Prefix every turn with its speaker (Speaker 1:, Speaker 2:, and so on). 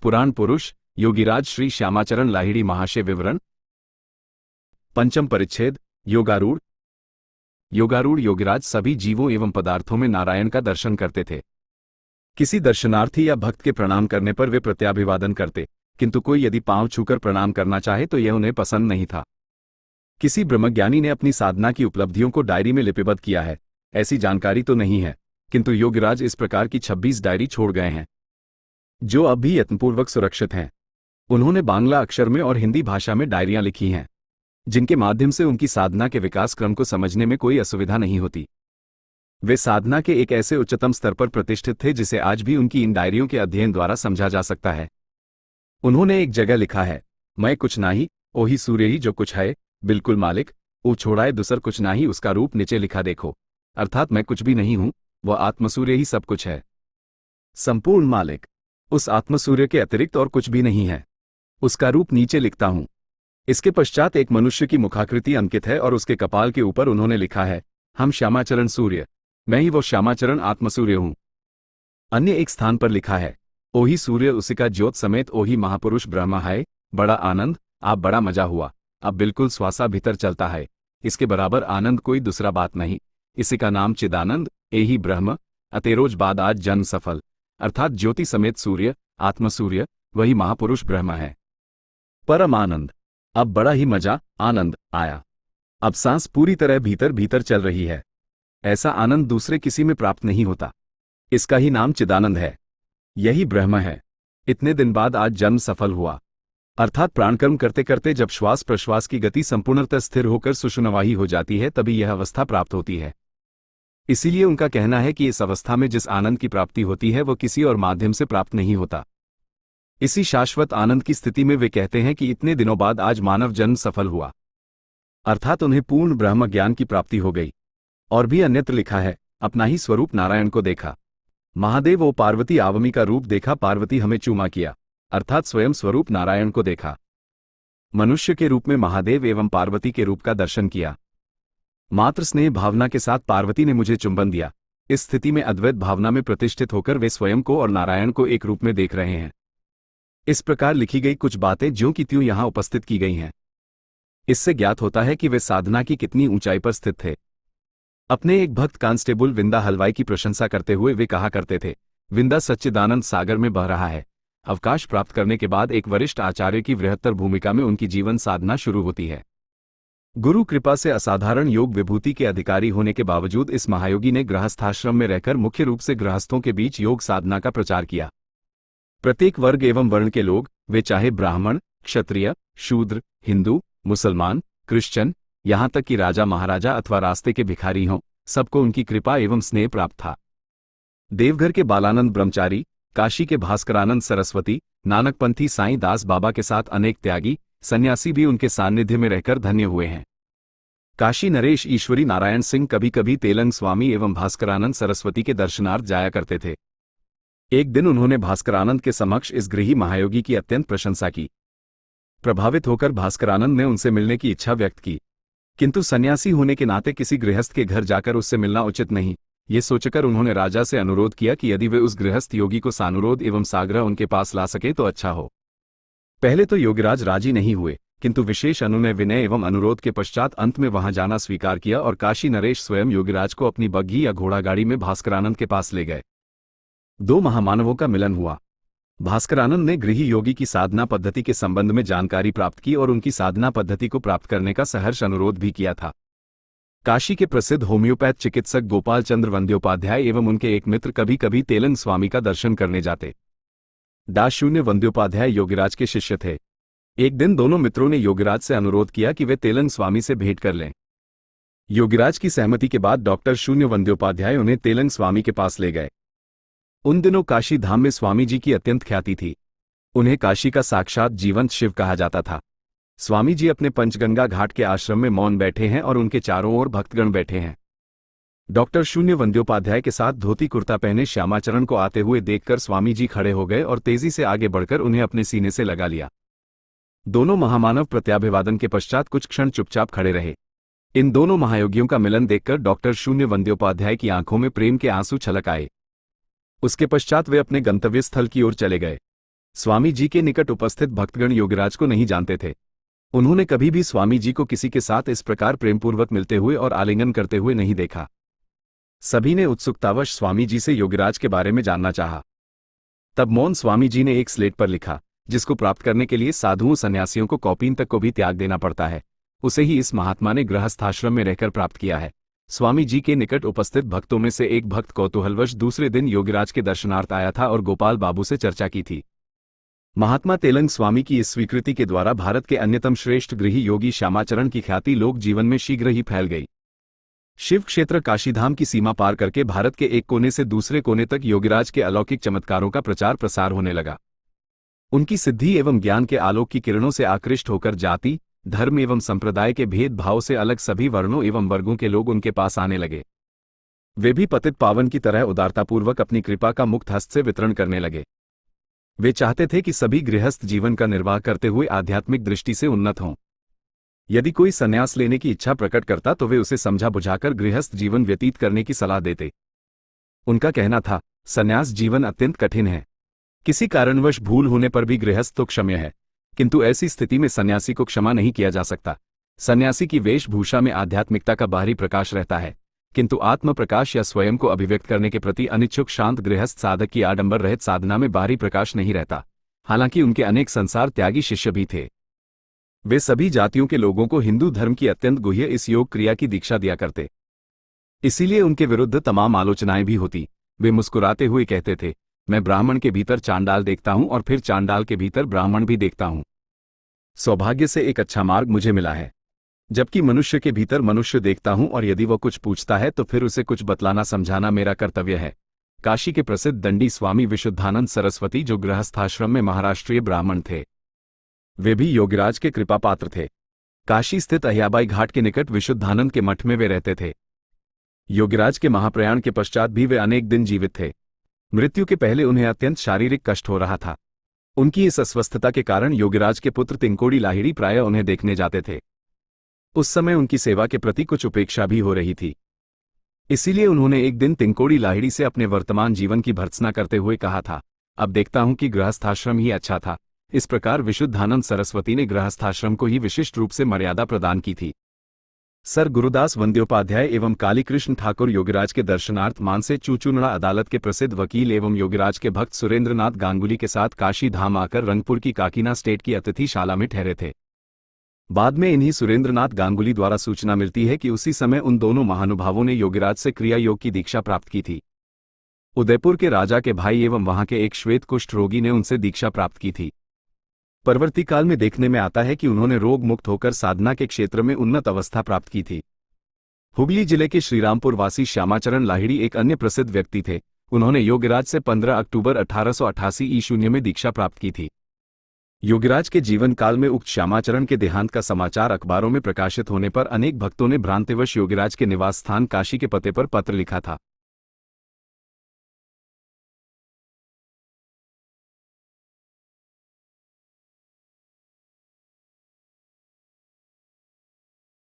Speaker 1: पुराण पुरुष योगीराज श्री श्यामाचरण लाहिड़ी महाशय विवरण। पंचम परिच्छेद योगारूढ़। योगारूढ़ योगीराज सभी जीवों एवं पदार्थों में नारायण का दर्शन करते थे। किसी दर्शनार्थी या भक्त के प्रणाम करने पर वे प्रत्याभिवादन करते, किंतु कोई यदि पांव छूकर प्रणाम करना चाहे तो यह उन्हें पसंद नहीं था। किसी ब्रह्मज्ञानी ने अपनी साधना की उपलब्धियों को डायरी में लिपिबद्ध किया है, ऐसी जानकारी तो नहीं है, किंतु योगीराज इस प्रकार की 26 डायरी छोड़ गए हैं, जो अब भी यत्नपूर्वक सुरक्षित हैं। उन्होंने बांग्ला अक्षर में और हिंदी भाषा में डायरियां लिखी हैं, जिनके माध्यम से उनकी साधना के विकास क्रम को समझने में कोई असुविधा नहीं होती। वे साधना के एक ऐसे उच्चतम स्तर पर प्रतिष्ठित थे जिसे आज भी उनकी इन डायरियों के अध्ययन द्वारा समझा जा सकता है। उन्होंने एक जगह लिखा है, मैं कुछ नाही, ओही सूर्य ही जो कुछ है, बिल्कुल मालिक, ओ छोड़ाए दूसर कुछ नाही। उसका रूप नीचे लिखा देखो, अर्थात मैं कुछ भी नहीं हूं, वह आत्मसूर्य ही सब कुछ है। संपूर्ण मालिक, उस आत्मसूर्य के अतिरिक्त और कुछ भी नहीं है। उसका रूप नीचे लिखता हूं। इसके पश्चात एक मनुष्य की मुखाकृति अंकित है और उसके कपाल के ऊपर उन्होंने लिखा है, हम श्यामाचरण सूर्य, मैं ही वो श्यामाचरण आत्मसूर्य हूं। अन्य एक स्थान पर लिखा है, ओही सूर्य उसी का ज्योत समेत ओही महापुरुष ब्रह्मा है। बड़ा आनंद, आप बड़ा मजा हुआ, अब बिल्कुल श्वासा भीतर चलता है। इसके बराबर आनंद कोई दूसरा बात नहीं। इसी का नाम चिदानंद, एही ब्रह्म, अतेरोज बाद आज जन्म सफल, अर्थात ज्योति समेत सूर्य, आत्मसूर्य, वही महापुरुष ब्रह्म है। परम आनंद, अब बड़ा ही मजा, आनंद आया। अब सांस पूरी तरह भीतर भीतर चल रही है। ऐसा आनंद दूसरे किसी में प्राप्त नहीं होता। इसका ही नाम चिदानंद है, यही ब्रह्म है। इतने दिन बाद आज जन्म सफल हुआ, अर्थात प्राणकर्म करते करते जब श्वास प्रश्वास की गति संपूर्णतः स्थिर होकर सुषुम्नावाही हो जाती है, तभी यह अवस्था प्राप्त होती है। इसीलिए उनका कहना है कि इस अवस्था में जिस आनंद की प्राप्ति होती है वह किसी और माध्यम से प्राप्त नहीं होता। इसी शाश्वत आनंद की स्थिति में वे कहते हैं कि इतने दिनों बाद आज मानव जन्म सफल हुआ, अर्थात उन्हें पूर्ण ब्रह्म ज्ञान की प्राप्ति हो गई। और भी अन्यत्र लिखा है, अपना ही स्वरूप नारायण को देखा। महादेव ओ पार्वती आवमी का रूप देखा, पार्वती हमें चूमा किया, अर्थात स्वयं स्वरूप नारायण को देखा। मनुष्य के रूप में महादेव एवं पार्वती के रूप का दर्शन किया। मात्र स्नेह भावना के साथ पार्वती ने मुझे चुंबन दिया। इस स्थिति में अद्वैत भावना में प्रतिष्ठित होकर वे स्वयं को और नारायण को एक रूप में देख रहे हैं। इस प्रकार लिखी गई कुछ बातें ज्यों की त्यों यहां उपस्थित की गई हैं। इससे ज्ञात होता है कि वे साधना की कितनी ऊंचाई पर स्थित थे। अपने एक भक्त कांस्टेबल विंदा हलवाई की प्रशंसा करते हुए वे कहा करते थे, विंदा सच्चिदानंद सागर में बह रहा है। अवकाश प्राप्त करने के बाद एक वरिष्ठ आचार्य की बृहत्तर भूमिका में उनकी जीवन साधना शुरू होती है। गुरु कृपा से असाधारण योग विभूति के अधिकारी होने के बावजूद इस महायोगी ने गृहस्थाश्रम में रहकर मुख्य रूप से गृहस्थों के बीच योग साधना का प्रचार किया। प्रत्येक वर्ग एवं वर्ण के लोग, वे चाहे ब्राह्मण, क्षत्रिय, शूद्र, हिंदू, मुसलमान, क्रिश्चियन, यहां तक कि राजा महाराजा अथवा रास्ते के भिखारी हों, सबको उनकी कृपा एवं स्नेह प्राप्त था। देवघर के बालानंद ब्रह्मचारी, काशी के भास्करानंद सरस्वती, नानकपंथी साईं दास बाबा के साथ अनेक त्यागी सन्यासी भी उनके सान्निध्य में रहकर धन्य हुए हैं। काशी नरेश ईश्वरी नारायण सिंह कभी कभी तेलंग स्वामी एवं भास्करानंद सरस्वती के दर्शनार्थ जाया करते थे। एक दिन उन्होंने भास्करानंद के समक्ष इस गृही महायोगी की अत्यंत प्रशंसा की। प्रभावित होकर भास्करानंद ने उनसे मिलने की इच्छा व्यक्त की, किंतु सन्यासी होने के नाते किसी गृहस्थ के घर जाकर उससे मिलना उचित नहीं, ये सोचकर उन्होंने राजा से अनुरोध किया कि यदि वे उस गृहस्थ योगी को सानुरोध एवं साग्रह उनके पास ला सके तो अच्छा हो। पहले तो योगीराज राजी नहीं हुए, किंतु विशेष अनुनय विनय एवं अनुरोध के पश्चात अंत में वहां जाना स्वीकार किया और काशी नरेश स्वयं योगीराज को अपनी बग्घी या घोड़ागाड़ी में भास्करानंद के पास ले गए। दो महामानवों का मिलन हुआ। भास्करानंद ने गृही योगी की साधना पद्धति के संबंध में जानकारी प्राप्त की और उनकी साधना पद्धति को प्राप्त करने का सहर्ष अनुरोध भी किया था। काशी के प्रसिद्ध होम्योपैथ चिकित्सक गोपाल चंद्र वंद्योपाध्याय एवं उनके एक मित्र कभी कभी तेलंग स्वामी का दर्शन करने जाते। दाशून्य वंद्योपाध्याय योगीराज के शिष्य थे। एक दिन दोनों मित्रों ने योगीराज से अनुरोध किया कि वे तेलंग स्वामी से भेंट कर लें। योगीराज की सहमति के बाद डॉक्टर शून्य वंद्योपाध्याय उन्हें तेलंग स्वामी के पास ले गए। उन दिनों काशी धाम में स्वामी जी की अत्यंत ख्याति थी। उन्हें काशी का साक्षात जीवंत शिव कहा जाता था। स्वामी जी अपने पंचगंगा घाट के आश्रम में मौन बैठे हैं और उनके चारों ओर भक्तगण बैठे हैं। डॉक्टर शून्य वंद्योपाध्याय के साथ धोती कुर्ता पहने श्यामाचरण को आते हुए देखकर स्वामी जी खड़े हो गए और तेजी से आगे बढ़कर उन्हें अपने सीने से लगा लिया। दोनों महामानव प्रत्याभिवादन के पश्चात कुछ क्षण चुपचाप खड़े रहे। इन दोनों महायोगियों का मिलन देखकर डॉक्टर शून्य वंद्योपाध्याय की आंखों में प्रेम के आंसू छलक आए। उसके पश्चात वे अपने गंतव्य स्थल की ओर चले गए। स्वामी जी के निकट उपस्थित भक्तगण योगीराज को नहीं जानते थे। उन्होंने कभी भी स्वामी जी को किसी के साथ इस प्रकार प्रेमपूर्वक मिलते हुए और आलिंगन करते हुए नहीं देखा। सभी ने उत्सुकतावश स्वामी जी से योगीराज के बारे में जानना चाहा। तब मौन स्वामी जी ने एक स्लेट पर लिखा, जिसको प्राप्त करने के लिए साधुओं सन्यासियों को कॉपीन तक को भी त्याग देना पड़ता है, उसे ही इस महात्मा ने गृहस्थाश्रम में रहकर प्राप्त किया है। स्वामी जी के निकट उपस्थित भक्तों में से एक भक्त कौतूहलवश दूसरे दिन योगीराज के दर्शनार्थ आया था और गोपाल बाबू से चर्चा की थी। महात्मा तेलंग स्वामी की इस स्वीकृति के द्वारा भारत के अन्यतम श्रेष्ठ गृही योगी श्यामाचरण की ख्याति लोक जीवन में शीघ्र ही फैल गई। शिव क्षेत्र काशीधाम की सीमा पार करके भारत के एक कोने से दूसरे कोने तक योगीराज के अलौकिक चमत्कारों का प्रचार प्रसार होने लगा। उनकी सिद्धि एवं ज्ञान के आलोक की किरणों से आकृष्ट होकर जाति, धर्म एवं संप्रदाय के भेदभाव से अलग सभी वर्णों एवं वर्गों के लोग उनके पास आने लगे। वे भी पतित पावन की तरह उदारतापूर्वक अपनी कृपा का मुक्त हस्त से वितरण करने लगे। वे चाहते थे कि सभी गृहस्थ जीवन का निर्वाह करते हुए आध्यात्मिक दृष्टि से उन्नत हों। यदि कोई संन्यास लेने की इच्छा प्रकट करता तो वे उसे समझा बुझाकर गृहस्थ जीवन व्यतीत करने की सलाह देते। उनका कहना था, संन्यास जीवन अत्यंत कठिन है। किसी कारणवश भूल होने पर भी गृहस्थ तो क्षम्य है, किंतु ऐसी स्थिति में सन्यासी को क्षमा नहीं किया जा सकता। सन्यासी की वेशभूषा में आध्यात्मिकता का बाहरी प्रकाश रहता है, किंतु आत्म प्रकाश या स्वयं को अभिव्यक्त करने के प्रति अनिच्छुक शांत गृहस्थ साधक की आडंबर रहित साधना में बाहरी प्रकाश नहीं रहता। हालांकि उनके अनेक संसार त्यागी शिष्य भी थे। वे सभी जातियों के लोगों को हिंदू धर्म की अत्यंत गुह्य इस योग क्रिया की दीक्षा दिया करते। इसीलिए उनके विरुद्ध तमाम आलोचनाएं भी होती। वे मुस्कुराते हुए कहते थे, मैं ब्राह्मण के भीतर चांडाल देखता हूं और फिर चांडाल के भीतर ब्राह्मण भी देखता हूं। सौभाग्य से एक अच्छा मार्ग मुझे मिला है, जबकि मनुष्य के भीतर मनुष्य देखता हूं और यदि वह कुछ पूछता है तो फिर उसे कुछ बतलाना समझाना मेरा कर्तव्य है। काशी के प्रसिद्ध दंडी स्वामी विशुद्धानंद सरस्वती, जो गृहस्थाश्रम में महाराष्ट्रीय ब्राह्मण थे, वे भी योगीराज के कृपा पात्र थे। काशी स्थित अहियाबाई घाट के निकट विशुद्धानंद के मठ में वे रहते थे। योगीराज के महाप्रयाण के पश्चात भी वे अनेक दिन जीवित थे। मृत्यु के पहले उन्हें अत्यंत शारीरिक कष्ट हो रहा था। उनकी इस अस्वस्थता के कारण योगीराज के पुत्र तिंकोड़ी लाहिड़ी प्रायः उन्हें देखने जाते थे। उस समय उनकी सेवा के प्रति कुछ उपेक्षा भी हो रही थी। इसीलिए उन्होंने एक दिन तिंकोड़ी लाहिड़ी से अपने वर्तमान जीवन की भर्त्सना करते हुए कहा था, अब देखता हूं कि गृहस्थाश्रम ही अच्छा था। इस प्रकार विशुद्धानंद सरस्वती ने गृहस्थाश्रम को ही विशिष्ट रूप से मर्यादा प्रदान की थी। सर गुरुदास वंद्योपाध्याय एवं कालीकृष्ण ठाकुर योगीराज के दर्शनार्थ मानसे चूचूनड़ा अदालत के प्रसिद्ध वकील एवं योगीराज के भक्त सुरेंद्रनाथ गांगुली के साथ काशी धाम आकर रंगपुर की काकीना स्टेट की अतिथिशाला में ठहरे थे। बाद में इन्हीं सुरेंद्रनाथ गांगुली द्वारा सूचना मिलती है कि उसी समय उन दोनों महानुभावों ने योगीराज से क्रिया योग की दीक्षा प्राप्त की थी। उदयपुर के राजा के भाई एवं वहां के एक श्वेत कुष्ठ रोगी ने उनसे दीक्षा प्राप्त की थी। परवर्ती काल में देखने में आता है कि उन्होंने रोग मुक्त होकर साधना के क्षेत्र में उन्नत अवस्था प्राप्त की थी। हुगली जिले के श्रीरामपुर वासी श्यामाचरण लाहिड़ी एक अन्य प्रसिद्ध व्यक्ति थे। उन्होंने योगीराज से 15 अक्टूबर 1888 ईशून्य में दीक्षा प्राप्त की थी। योगीराज के जीवन काल में उक्त श्यामाचरण के देहांत का समाचार अखबारों में प्रकाशित होने पर अनेक भक्तों ने भ्रांतिवश योगीराज के निवास स्थान काशी के पते पर पत्र लिखा था।